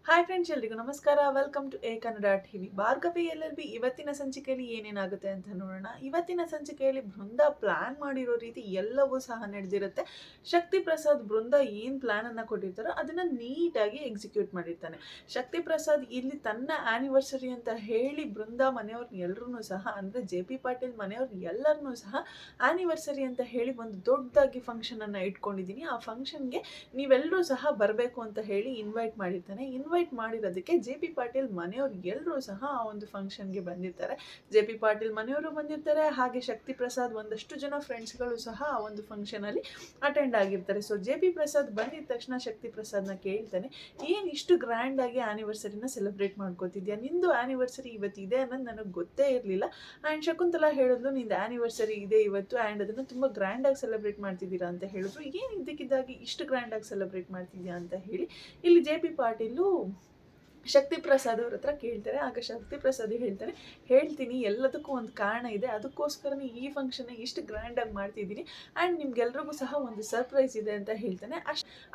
Hi friends, ಎಲ್ರಿಗೂ ನಮಸ್ಕಾರ. Welcome to Kannada TV. Bhargavi LLB ಇವತ್ತಿನ ಸಂಚಿಕೆಯಲ್ಲಿ ಏನೇನಾಗುತ್ತೆ ಅಂತ ನೋಡೋಣ. ಇವತ್ತಿನ ಸಂಚಿಕೆಯಲ್ಲಿ ಬೃಂದ ಪ್ಲಾನ್ ಮಾಡಿರೋ ರೀತಿ ಎಲ್ಲವೂ ಸಹ ನಡೆದಿರುತ್ತೆ. ಶಕ್ತಿ ಪ್ರಸಾದ್ ಬೃಂದ ಏನು ಪ್ಲಾನ್ ಅನ್ನ ಕೊಟ್ಟಿರ್ತಾರೋ ಅದನ್ನ ನೀಟಾಗಿ ಎಕ್ಸಿಕ್ಯೂಟ್ ಮಾಡಿರ್ತಾನೆ. ಶಕ್ತಿ ಪ್ರಸಾದ್ ಇಲ್ಲಿ ತನ್ನ ಆನಿವರ್ಸರಿ ಅಂತ ಹೇಳಿ ಬೃಂದ ಮನೆಯವ್ರನ್ನ ಎಲ್ಲರೂ ಸಹ, ಅಂದ್ರೆ JP ಪಾಟೀಲ್ ಮನೆಯವ್ರ ಎಲ್ಲರನ್ನೂ ಸಹ ಆನಿವರ್ಸರಿ ಅಂತ ಹೇಳಿ ಒಂದು ದೊಡ್ಡದಾಗಿ ಫಂಕ್ಷನ್ ಅನ್ನ ಇಟ್ಕೊಂಡಿದ್ದೀನಿ, ಆ ಫಂಕ್ಷನ್ಗೆ ನೀವೆಲ್ಲರೂ ಸಹ ಬರಬೇಕು ಅಂತ ಹೇಳಿ ಇನ್ವೈಟ್ ಮಾಡಿರ್ತಾನೆ. ಇನ್ವೈಟ್ ಮಾಡಿರೋದಕ್ಕೆ JP ಪಾಟೀಲ್ ಮನೆಯವ್ರು ಎಲ್ಲರೂ ಸಹ ಆ ಒಂದು ಫಂಕ್ಷನ್ಗೆ ಬಂದಿರ್ತಾರೆ. JP ಪಾಟೀಲ್ ಮನೆಯವರು ಬಂದಿರ್ತಾರೆ, ಹಾಗೆ ಶಕ್ತಿ ಪ್ರಸಾದ್ ಒಂದಷ್ಟು ಜನ ಫ್ರೆಂಡ್ಸ್ಗಳು ಸಹ ಆ ಒಂದು ಫಂಕ್ಷನ್ ಅಲ್ಲಿ ಅಟೆಂಡ್ ಆಗಿರ್ತಾರೆ. ಸೊ JP ಪ್ರಸಾದ್ ಬಂದಿದ ತಕ್ಷಣ ಶಕ್ತಿ ಪ್ರಸಾದ್ನ ಕೇಳ್ತಾನೆ, ಏನ್ ಇಷ್ಟು ಗ್ರ್ಯಾಂಡ್ ಆಗಿ ಆನಿವರ್ಸರಿನ ಸೆಲೆಬ್ರೇಟ್ ಮಾಡ್ಕೋತಿದ್ಯಾ? ನಿಂದು ಆನಿವರ್ಸರಿ ಇವತ್ತಿದೆ ಅನ್ನೋದು ನನಗೆ ಗೊತ್ತೇ ಇರಲಿಲ್ಲ. ಆ್ಯಂಡ್ ಶಕುಂತಲಾ ಹೇಳಿದ್ಲು, ನಿಂದು ಆನಿವರ್ಸರಿ ಇದೆ ಇವತ್ತು ಆ್ಯಂಡ್ ಅದನ್ನು ತುಂಬ ಗ್ರ್ಯಾಂಡ್ ಆಗಿ ಸೆಲೆಬ್ರೇಟ್ ಮಾಡ್ತಿದ್ದೀರಾ ಅಂತ ಹೇಳಿದ್ರು. ಏನು ಇದ್ದಕ್ಕಿದ್ದಾಗಿ ಇಷ್ಟು ಗ್ರ್ಯಾಂಡ್ ಆಗಿ ಸೆಲೆಬ್ರೇಟ್ ಮಾಡ್ತಿದ್ಯಾ ಅಂತ ಹೇಳಿ ಇಲ್ಲಿ JP ಪಾಟೀಲು ಶಕ್ತಿ ಪ್ರಸಾದ್ ಅವ್ರ ಹತ್ರ ಕೇಳ್ತಾರೆ. ಆಗ ಶಕ್ತಿ ಪ್ರಸಾದ್ ಹೇಳ್ತಾರೆ, ಹೇಳ್ತೀನಿ, ಎಲ್ಲದಕ್ಕೂ ಒಂದು ಕಾರಣ ಇದೆ, ಅದಕ್ಕೋಸ್ಕರನೇ ಈ ಫಂಕ್ಷನ್ ಇಷ್ಟು ಗ್ರ್ಯಾಂಡ್ ಆಗಿ ಮಾಡ್ತಿದ್ದೀನಿ ಆ್ಯಂಡ್ ನಿಮ್ಗೆಲ್ರಿಗೂ ಸಹ ಒಂದು ಸರ್ಪ್ರೈಸ್ ಇದೆ ಅಂತ ಹೇಳ್ತಾನೆ.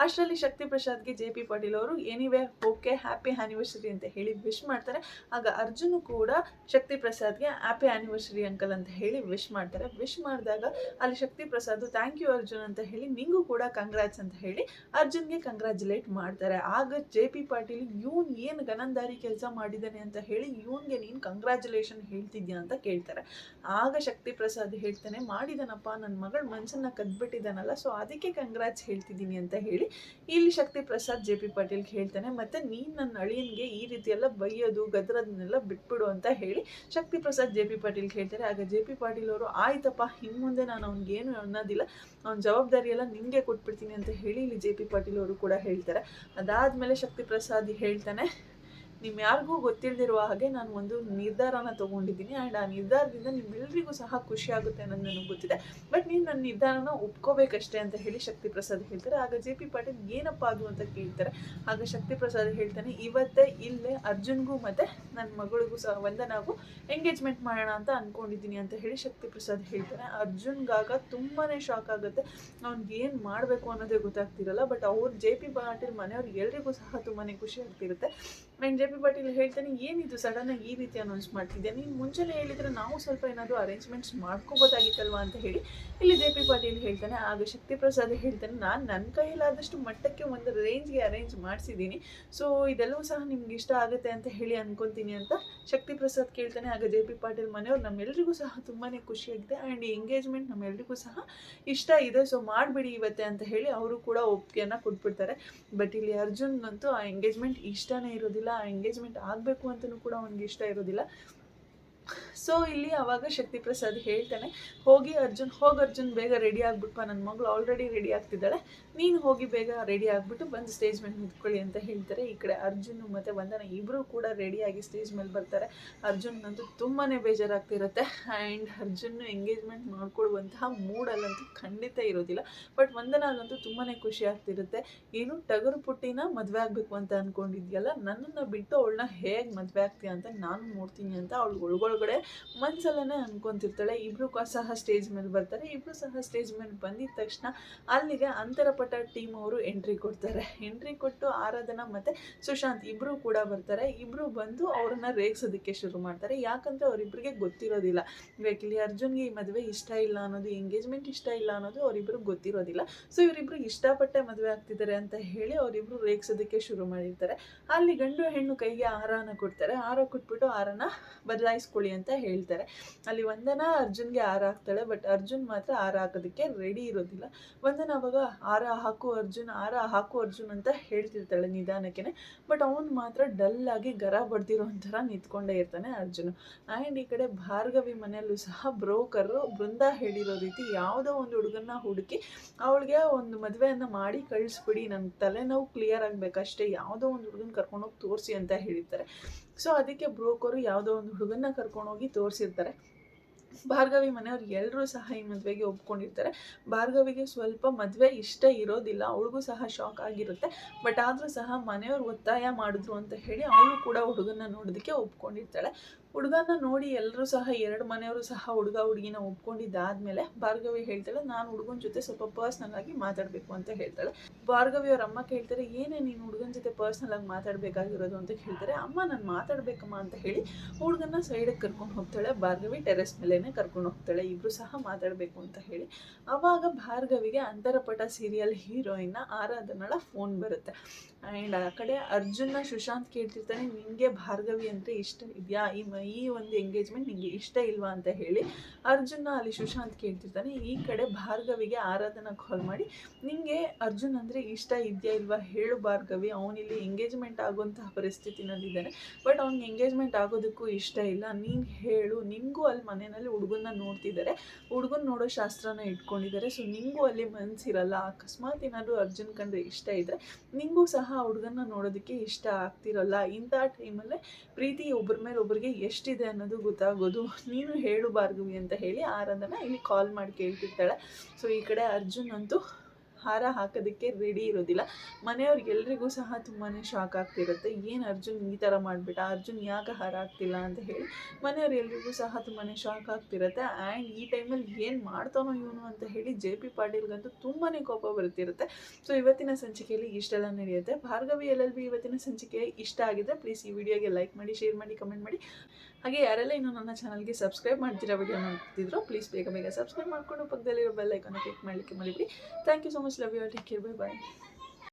ಅಷ್ಟರಲ್ಲಿ ಶಕ್ತಿ ಪ್ರಸಾದ್ಗೆ JP ಪಾಟೀಲ್ ಅವರು ಎನಿವೇ ಓಕೆ ಹ್ಯಾಪಿ ಆ್ಯನಿವರ್ಸರಿ ಅಂತ ಹೇಳಿ ವಿಶ್ ಮಾಡ್ತಾರೆ. ಆಗ ಅರ್ಜುನ್ ಕೂಡ ಶಕ್ತಿ ಪ್ರಸಾದ್ಗೆ ಹ್ಯಾಪಿ ಆ್ಯನಿವರ್ಸರಿ ಅಂಕಲ್ ಅಂತ ಹೇಳಿ ವಿಶ್ ಮಾಡ್ತಾರೆ. ವಿಶ್ ಮಾಡಿದಾಗ ಅಲ್ಲಿ ಶಕ್ತಿ ಪ್ರಸಾದ್ ಥ್ಯಾಂಕ್ ಯು ಅರ್ಜುನ್ ಅಂತ ಹೇಳಿ, ನಿಂಗೂ ಕೂಡ ಕಂಗ್ರಾಟ್ಸ್ ಅಂತ ಹೇಳಿ ಅರ್ಜುನ್ಗೆ ಕಂಗ್ರಾಚುಲೇಟ್ ಮಾಡ್ತಾರೆ. ಆಗ JP ಪಾಟೀಲ್ ಇವನ್ ಏನು ಗನಂದಾರಿ ಕೆಲಸ ಮಾಡಿದ್ದಾನೆ ಅಂತ ಹೇಳಿ ಇವನ್ಗೆ ನೀನು ಕಂಗ್ರಾಚುಲೇಷನ್ ಹೇಳ್ತಿದ್ಯಾ ಅಂತ ಕೇಳ್ತಾರೆ. ಆಗ ಶಕ್ತಿ ಪ್ರಸಾದ್ ಹೇಳ್ತಾನೆ, ಮಾಡಿದನಪ್ಪ, ನನ್ನ ಮಗಳ ಮನಸ್ಸನ್ನ ಕದ್ಬಿಟ್ಟಿದ್ದಾನಲ್ಲ, ಸೊ ಅದಕ್ಕೆ ಕಂಗ್ರಾಟ್ಸ್ ಹೇಳ್ತಿದ್ದೀನಿ ಅಂತ ಹೇಳಿ ಇಲ್ಲಿ ಶಕ್ತಿ ಪ್ರಸಾದ್ JP ಪಾಟೀಲ್ಗೆ ಹೇಳ್ತಾನೆ. ಮತ್ತೆ ನೀನು ನನ್ನ ಅಳಿಯನ್ಗೆ ಈ ರೀತಿ ಎಲ್ಲ ಬೈಯೋದು ಗದ್ರದನ್ನೆಲ್ಲ ಬಿಟ್ಬಿಡು ಅಂತ ಹೇಳಿ ಶಕ್ತಿ ಪ್ರಸಾದ್ JP ಪಾಟೀಲ್ಗೆ ಹೇಳ್ತಾರೆ. ಆಗ JP ಪಾಟೀಲ್ ಅವರು, ಆಯ್ತಪ್ಪ, ಇನ್ನು ಮುಂದೆ ನಾನು ಅವ್ನಿಗೇನು ಅನ್ನೋದಿಲ್ಲ, ಅವ್ನ ಜವಾಬ್ದಾರಿ ಎಲ್ಲ ನಿಮಗೆ ಕೊಟ್ಬಿಡ್ತೀನಿ ಅಂತ ಹೇಳಿ ಇಲ್ಲಿ JP ಪಾಟೀಲ್ ಅವರು ಕೂಡ ಹೇಳ್ತಾರೆ. ಅದಾದಮೇಲೆ ಶಕ್ತಿ ಪ್ರಸಾದ್ ಹೇಳ್ತಾನೆ, ನಿಮ್ಮ ಯಾರಿಗೂ ಗೊತ್ತಿಲ್ಲದಿರುವ ಹಾಗೆ ನಾನು ಒಂದು ನಿರ್ಧಾರನ ತೊಗೊಂಡಿದ್ದೀನಿ ಆ್ಯಂಡ್ ಆ ನಿರ್ಧಾರದಿಂದ ನಿಮ್ಮೆಲ್ಲರಿಗೂ ಸಹ ಖುಷಿ ಆಗುತ್ತೆ ಅನ್ನೋದು ನನಗೆ ಗೊತ್ತಿದೆ, ಬಟ್ ನೀನು ನನ್ನ ನಿರ್ಧಾರನ ಒಪ್ಕೋಬೇಕಷ್ಟೇ ಅಂತ ಹೇಳಿ ಶಕ್ತಿ ಪ್ರಸಾದ್ ಹೇಳ್ತಾರೆ. ಆಗ JP ಪಾಟೀಲ್ ಏನಪ್ಪ ಅದು ಅಂತ ಕೇಳ್ತಾರೆ. ಆಗ ಶಕ್ತಿ ಪ್ರಸಾದ್ ಹೇಳ್ತಾನೆ, ಇವತ್ತೇ ಇಲ್ಲೇ ಅರ್ಜುನ್ಗೂ ಮತ್ತು ನನ್ನ ಮಗಳಿಗೂ ಸಹ ವಂದನಾಗೂ ಎಂಗೇಜ್ಮೆಂಟ್ ಮಾಡೋಣ ಅಂತ ಅಂದ್ಕೊಂಡಿದ್ದೀನಿ ಅಂತ ಹೇಳಿ ಶಕ್ತಿ ಪ್ರಸಾದ್ ಹೇಳ್ತಾರೆ. ಅರ್ಜುನ್ಗಾಗ ತುಂಬಾ ಶಾಕ್ ಆಗುತ್ತೆ, ಅವ್ನಿಗೆ ಏನು ಮಾಡಬೇಕು ಅನ್ನೋದೇ ಗೊತ್ತಾಗ್ತಿರಲ್ಲ. ಬಟ್ ಅವ್ರು JP ಪಾಟೀಲ್ ಮನೆಯವ್ರು ಎಲ್ರಿಗೂ ಸಹ ತುಂಬಾ ಖುಷಿ ಆಗ್ತಿರುತ್ತೆ. ಆ್ಯಂಡ್ JP ಪಾಟೀಲ್ ಹೇಳ್ತಾನೆ, ಏನಿದು ಸಡನ್ನಾಗಿ ಈ ರೀತಿ ಅನೌನ್ಸ್ ಮಾಡ್ತಿದ್ದೆ, ನೀನು ಮುಂಚೆನೇ ಹೇಳಿದರೆ ನಾವು ಸ್ವಲ್ಪ ಏನಾದರೂ ಅರೇಂಜ್ಮೆಂಟ್ಸ್ ಮಾಡ್ಕೋಬೋದಾಗಿತ್ತಲ್ವಾ ಅಂತ ಹೇಳಿ ಇಲ್ಲಿ JP ಪಾಟೀಲ್ ಹೇಳ್ತಾನೆ. ಆಗ ಶಕ್ತಿ ಪ್ರಸಾದ್ ಹೇಳ್ತಾನೆ, ನಾನು ನನ್ನ ಕೈಯಲ್ಲಾದಷ್ಟು ಮಟ್ಟಕ್ಕೆ ಒಂದು ರೇಂಜ್ಗೆ ಅರೇಂಜ್ ಮಾಡಿಸಿದ್ದೀನಿ, ಸೊ ಇದೆಲ್ಲವೂ ಸಹ ನಿಮ್ಗೆ ಇಷ್ಟ ಆಗುತ್ತೆ ಅಂತ ಹೇಳಿ ಅನ್ಕೊತೀನಿ ಅಂತ ಶಕ್ತಿ ಪ್ರಸಾದ್ ಕೇಳ್ತಾನೆ. ಆಗ JP ಪಾಟೀಲ್ ಮನೆಯವ್ರು ನಮ್ಮೆಲ್ಲರಿಗೂ ಸಹ ತುಂಬಾ ಖುಷಿಯಾಗಿದೆ ಆ್ಯಂಡ್ ಈ ಎಂಗೇಜ್ಮೆಂಟ್ ನಮ್ಮೆಲ್ಲರಿಗೂ ಸಹ ಇಷ್ಟ ಇದೆ, ಸೊ ಮಾಡಿಬಿಡಿ ಇವತ್ತೇ ಅಂತ ಹೇಳಿ ಅವರು ಕೂಡ ಒಪ್ಪಿಗೆಯನ್ನು ಕೊಟ್ಬಿಡ್ತಾರೆ. ಬಟ್ ಇಲ್ಲಿ ಅರ್ಜುನ್ಗಂತೂ ಆ ಎಂಗೇಜ್ಮೆಂಟ್ ಇಷ್ಟನೇ ಇರೋದಿಲ್ಲ, ಆ ಎಂಗೇಜ್ಮೆಂಟ್ ಆಗಬೇಕು ಅಂತಲೂ ಕೂಡ ಅವ್ನಿಗೆ ಇಷ್ಟ ಇರೋದಿಲ್ಲ. ಸೊ ಇಲ್ಲಿ ಅವಾಗ ಶಕ್ತಿ ಪ್ರಸಾದ್ ಹೇಳ್ತಾನೆ, ಹೋಗಿ ಅರ್ಜುನ್ ಬೇಗ ರೆಡಿ ಆಗ್ಬಿಟ್ಪ, ನನ್ನ ಮಗಳು ಆಲ್ರೆಡಿ ರೆಡಿ ಆಗ್ತಿದ್ದಾಳೆ, ನೀನು ಹೋಗಿ ಬೇಗ ರೆಡಿ ಆಗಿಬಿಟ್ಟು ಬಂದು ಸ್ಟೇಜ್ ಮೇಲೆ ನಿಂತ್ಕೊಳ್ಳಿ ಅಂತ ಹೇಳ್ತಾರೆ. ಈ ಕಡೆ ಅರ್ಜುನ್ ಮತ್ತು ವಂದನ ಇಬ್ಬರು ಕೂಡ ರೆಡಿಯಾಗಿ ಸ್ಟೇಜ್ ಮೇಲೆ ಬರ್ತಾರೆ. ಅರ್ಜುನ್ಗಂತೂ ತುಂಬಾ ಬೇಜಾರಾಗ್ತಿರುತ್ತೆ ಆ್ಯಂಡ್ ಅರ್ಜುನ್ ಎಂಗೇಜ್ಮೆಂಟ್ ಮಾಡ್ಕೊಳ್ಳುವಂತಹ ಮೂಡಲ್ಲಂತೂ ಖಂಡಿತ ಇರೋದಿಲ್ಲ. ಬಟ್ ವಂದನಾಗಂತೂ ತುಂಬಾ ಖುಷಿ ಆಗ್ತಿರುತ್ತೆ. ಏನು ಟಗರು ಪುಟ್ಟಿನ ಮದುವೆ ಆಗಬೇಕು ಅಂತ ಅಂದ್ಕೊಂಡಿದ್ಯಲ್ಲ, ನನ್ನನ್ನು ಬಿಟ್ಟು ಅವಳನ್ನ ಹೇಗೆ ಮದುವೆ ಆಗ್ತೀಯ ಅಂತ ನಾನು ನೋಡ್ತೀನಿ ಅಂತ ಅವಳು ಒಳಗೊಳಗಡೆ ಮನ್ಸಲ್ಲೇ ಅನ್ಕೊಂತಿರ್ತಾಳೆ. ಇಬ್ರು ಸಹ ಸ್ಟೇಜ್ ಮೇಲೆ ಬರ್ತಾರೆ. ಇಬ್ರು ಸಹ ಸ್ಟೇಜ್ ಮೇಲೆ ಬಂದಿದ ತಕ್ಷಣ ಅಲ್ಲಿಗೆ ಅಂತರಪಟ ಟೀಮ್ ಅವರು ಎಂಟ್ರಿ ಕೊಡ್ತಾರೆ. ಎಂಟ್ರಿ ಕೊಟ್ಟು ಆರಾಧನಾ ಮತ್ತೆ ಸುಶಾಂತ್ ಇಬ್ರು ಕೂಡ ಬರ್ತಾರೆ. ಇಬ್ರು ಬಂದು ಅವ್ರನ್ನ ರೇಗಿಸೋದಕ್ಕೆ ಶುರು ಮಾಡ್ತಾರೆ. ಯಾಕಂದ್ರೆ ಅವರಿಬ್ಬರಿಗೆ ಗೊತ್ತಿರೋದಿಲ್ಲ, ಇಲ್ಲಿ ಅರ್ಜುನ್ಗೆ ಈ ಮದುವೆ ಇಷ್ಟ ಇಲ್ಲ ಅನ್ನೋದು, ಎಂಗೇಜ್ಮೆಂಟ್ ಇಷ್ಟ ಇಲ್ಲ ಅನ್ನೋದು ಅವರಿಬ್ರಿಗೆ ಗೊತ್ತಿರೋದಿಲ್ಲ. ಸೊ ಇವರಿಬ್ರು ಇಷ್ಟಪಟ್ಟೆ ಮದುವೆ ಆಗ್ತಿದ್ದಾರೆ ಅಂತ ಹೇಳಿ ಅವರಿಬ್ರು ರೇಗಿಸೋದಕ್ಕೆ ಶುರು ಮಾಡಿರ್ತಾರೆ. ಅಲ್ಲಿ ಗಂಡು ಹೆಣ್ಣು ಕೈಗೆ ಹಾರನ ಕೊಡ್ತಾರೆ. ಹಾರ ಕೊಟ್ಬಿಟ್ಟು ಹಾರನ ಬದಲಾಯಿಸ್ಕೊಳ್ಳಿ ಅಂತ ಹೇಳ್ತಾರೆ. ಅಲ್ಲಿ ವಂದನಾ ಅರ್ಜುನ್ಗೆ ಹಾರ ಹಾಕ್ತಾಳೆ, ಬಟ್ ಅರ್ಜುನ್ ಮಾತ್ರ ಹಾರ ಹಾಕೋದಕ್ಕೆ ರೆಡಿ ಇರೋದಿಲ್ಲ. ವಂದನಾ ಅವಾಗ ಹಾರ ಹಾಕು ಅರ್ಜುನ್ ಅಂತ ಹೇಳ್ತಿರ್ತಾಳೆ ನಿಧಾನಕ್ಕೆ, ಬಟ್ ಅವನು ಮಾತ್ರ ಡಲ್ ಆಗಿ ಗರ ಬಡ್ದಿರೋ ಒಂಥರ ನಿಂತ್ಕೊಂಡೇ ಇರ್ತಾನೆ ಅರ್ಜುನ್. ಆ್ಯಂಡ್ ಈ ಕಡೆ ಭಾರ್ಗವಿ ಮನೆಯಲ್ಲೂ ಸಹ ಬ್ರೋಕರು ಬೃಂದ ಹೇಳಿರೋ ರೀತಿ ಯಾವುದೋ ಒಂದು ಹುಡುಗನ್ನ ಹುಡುಕಿ ಅವಳಿಗೆ ಒಂದು ಮದುವೆಯನ್ನು ಮಾಡಿ ಕಳಿಸ್ಬಿಡಿ, ನನ್ನ ತಲೆನೋವು ಕ್ಲಿಯರ್ ಆಗಬೇಕಷ್ಟೇ, ಯಾವುದೋ ಒಂದು ಹುಡುಗನ ಕರ್ಕೊಂಡೋಗಿ ತೋರಿಸಿ ಅಂತ ಹೇಳಿರ್ತಾರೆ. ಸೊ ಅದಕ್ಕೆ ಬ್ರೋಕರು ಯಾವುದೋ ಒಂದು ಹುಡುಗನ್ನ ಕರ್ಕೊಂಡೋಗಿ ತೋರಿಸಿರ್ತಾರೆ. ಭಾರ್ಗವಿ ಮನೆಯವ್ರು ಎಲ್ಲರೂ ಸಹ ಈ ಮದುವೆಗೆ ಒಪ್ಕೊಂಡಿರ್ತಾರೆ. ಭಾರ್ಗವಿಗೆ ಸ್ವಲ್ಪ ಮದುವೆ ಇಷ್ಟ ಇರೋದಿಲ್ಲ, ಅವಳಿಗೂ ಸಹ ಶಾಕ್ ಆಗಿರುತ್ತೆ. ಬಟ್ ಆದರೂ ಸಹ ಮನೆಯವ್ರು ಒತ್ತಾಯ ಮಾಡಿದ್ರು ಅಂತ ಹೇಳಿ ಅವಳು ಕೂಡ ಹುಡುಗನ್ನ ನೋಡೋದಕ್ಕೆ ಒಪ್ಕೊಂಡಿರ್ತಾಳೆ. ಹುಡುಗನ ನೋಡಿ ಎಲ್ಲರೂ ಸಹ 2 ಮನೆಯವರು ಸಹ ಹುಡುಗಿನ ಒಪ್ಕೊಂಡಿದ್ದಾದ್ಮೇಲೆ ಭಾರ್ಗವಿ ಹೇಳ್ತಾಳೆ, ನಾನು ಹುಡುಗನ ಜೊತೆ ಸ್ವಲ್ಪ ಪರ್ಸ್ನಲ್ ಆಗಿ ಮಾತಾಡಬೇಕು ಅಂತ ಹೇಳ್ತಾಳೆ. ಭಾರ್ಗವಿ ಅವ್ರ ಅಮ್ಮ ಕೇಳ್ತಾರೆ, ಏನೇ ನೀನು ಹುಡುಗನ ಜೊತೆ ಪರ್ಸ್ನಲ್ ಆಗಿ ಮಾತಾಡಬೇಕಾಗಿರೋದು ಅಂತ ಹೇಳ್ತಾರೆ. ಅಮ್ಮ ನಾನು ಮಾತಾಡಬೇಕಮ್ಮ ಅಂತ ಹೇಳಿ ಹುಡುಗನ ಸೈಡಿಗೆ ಕರ್ಕೊಂಡು ಹೋಗ್ತಾಳೆ. ಭಾರ್ಗವಿ ಟೆರೆಸ್ ಮೇಲೇನೆ ಕರ್ಕೊಂಡು ಹೋಗ್ತಾಳೆ, ಇಬ್ರು ಸಹ ಮಾತಾಡಬೇಕು ಅಂತ ಹೇಳಿ. ಆವಾಗ ಭಾರ್ಗವಿಗೆ ಅಂತರಪಟ ಸೀರಿಯಲ್ ಹೀರೋಯಿನ್ ಆರಾಧನಳ ಫೋನ್ ಬರುತ್ತೆ. ಆ್ಯಂಡ್ ಆ ಕಡೆ ಅರ್ಜುನ್ನ ಸುಶಾಂತ್ ಕೇಳ್ತಿರ್ತಾನೆ, ನಿನಗೆ ಭಾರ್ಗವಿ ಅಂದರೆ ಇಷ್ಟ ಇದೆಯಾ, ಈ ಒಂದು ಎಂಗೇಜ್ಮೆಂಟ್ ನಿಮಗೆ ಇಷ್ಟ ಇಲ್ವಾ ಅಂತ ಹೇಳಿ ಅರ್ಜುನ್ನ ಅಲ್ಲಿ ಸುಶಾಂತ್ ಕೇಳ್ತಿರ್ತಾನೆ. ಈ ಕಡೆ ಭಾರ್ಗವಿಗೆ ಆರಾಧನಾ ಕಾಲ್ ಮಾಡಿ, ನಿಂಗೆ ಅರ್ಜುನ್ ಅಂದರೆ ಇಷ್ಟ ಇದೆಯಾ ಇಲ್ವಾ ಹೇಳು ಭಾರ್ಗವಿ, ಅವನಿಲ್ಲಿ ಎಂಗೇಜ್ಮೆಂಟ್ ಆಗುವಂತಹ ಪರಿಸ್ಥಿತಿನಲ್ಲಿದ್ದಾನೆ, ಬಟ್ ಅವ್ನಿಗೆ ಎಂಗೇಜ್ಮೆಂಟ್ ಆಗೋದಕ್ಕೂ ಇಷ್ಟ ಇಲ್ಲ, ನೀನು ಹೇಳು. ನಿಂಗೂ ಅಲ್ಲಿ ಮನೆಯಲ್ಲಿ ಹುಡುಗನ್ನ ನೋಡ್ತಿದ್ದಾರೆ, ಹುಡುಗನ ನೋಡೋ ಶಾಸ್ತ್ರನ ಇಟ್ಕೊಂಡಿದ್ದಾರೆ, ಸೊ ನಿಂಗೂ ಅಲ್ಲಿ ಮನಸ್ಸಿರಲ್ಲ. ಅಕಸ್ಮಾತ್ ಏನಾದರೂ ಅರ್ಜುನ್ ಕಂಡ್ರೆ ಇಷ್ಟ ಇದ್ದರೆ ನಿಂಗೂ ಸಹ ಹುಡುಗನ್ನ ನೋಡೋದಕ್ಕೆ ಇಷ್ಟ ಆಗ್ತಿರಲ್ಲ. ಇಂಥ ಟೈಮಲ್ಲೇ ಪ್ರೀತಿ ಒಬ್ಬರ ಮೇಲೆ ಒಬ್ಬರಿಗೆ ಎಷ್ಟಿದೆ ಅನ್ನೋದು ಗೊತ್ತಾಗೋದು, ನೀನು ಹೇಳು ಭಾರ್ಗವಿ ಅಂತ ಹೇಳಿ ಆರಾಧನಾ ಇಲ್ಲಿ ಕಾಲ್ ಮಾಡಿ ಕೇಳ್ತಿರ್ತಾಳೆ. ಸೊ ಈ ಕಡೆ ಅರ್ಜುನ್ ಅಂತೂ ಹಾರ ಹಾಕೋದಕ್ಕೆ ರೆಡಿ ಇರೋದಿಲ್ಲ. ಮನೆಯವ್ರಿಗೆಲ್ರಿಗೂ ಸಹ ತುಂಬಾ ಶಾಕ್ ಆಗ್ತಿರುತ್ತೆ, ಏನು ಅರ್ಜುನ್ ಈ ಥರ ಮಾಡಿಬಿಟ್ಟ, ಅರ್ಜುನ್ ಯಾಕೆ ಹಾರ ಹಾಕ್ತಿಲ್ಲ ಅಂತ ಹೇಳಿ ಮನೆಯವ್ರೆಲ್ರಿಗೂ ಸಹ ತುಂಬಾ ಶಾಕ್ ಆಗ್ತಿರುತ್ತೆ. ಆ್ಯಂಡ್ ಈ ಟೈಮಲ್ಲಿ ಏನು ಮಾಡ್ತಾನೋ ಇವನು ಅಂತ ಹೇಳಿ JP ಪಾಟೀಲ್ಗಂತೂ ತುಂಬಾ ಕೋಪ ಬರ್ತಿರುತ್ತೆ. ಸೊ ಇವತ್ತಿನ ಸಂಚಿಕೆಯಲ್ಲಿ ಇಷ್ಟೆಲ್ಲ ನಡೆಯುತ್ತೆ. ಭಾರ್ಗವಿ LLB ಇವತ್ತಿನ ಸಂಚಿಕೆ ಇಷ್ಟ ಆಗಿದ್ರೆ ಪ್ಲೀಸ್ ಈ ವಿಡಿಯೋಗೆ ಲೈಕ್ ಮಾಡಿ, ಶೇರ್ ಮಾಡಿ, ಕಮೆಂಟ್ ಮಾಡಿ. ಹಾಗೆ ಯಾರೆಲ್ಲ ಇನ್ನೂ ನನ್ನ ಚಾನಲ್ಗೆ ಸಬ್ಸ್ಕ್ರೈಬ್ ಮಾಡ್ತೀರಾ ವಿಡಿಯೋ ನೋಡ್ತಿದ್ರು ಪ್ಲೀಸ್ ಬೇಗ ಸಬ್ಸ್ಕ್ರೈಬ್ ಮಾಡಿಕೊಂಡು ಪಕ್ಕದಲ್ಲಿರೋ ಬೆಲ್ ಐಕಾನ್ ಕ್ಲಿಕ್ ಮಾಡಲಿಕ್ಕೆ ಮರಿಬೇಡಿ. Thank you so much. Love you all. Take care. Bye bye.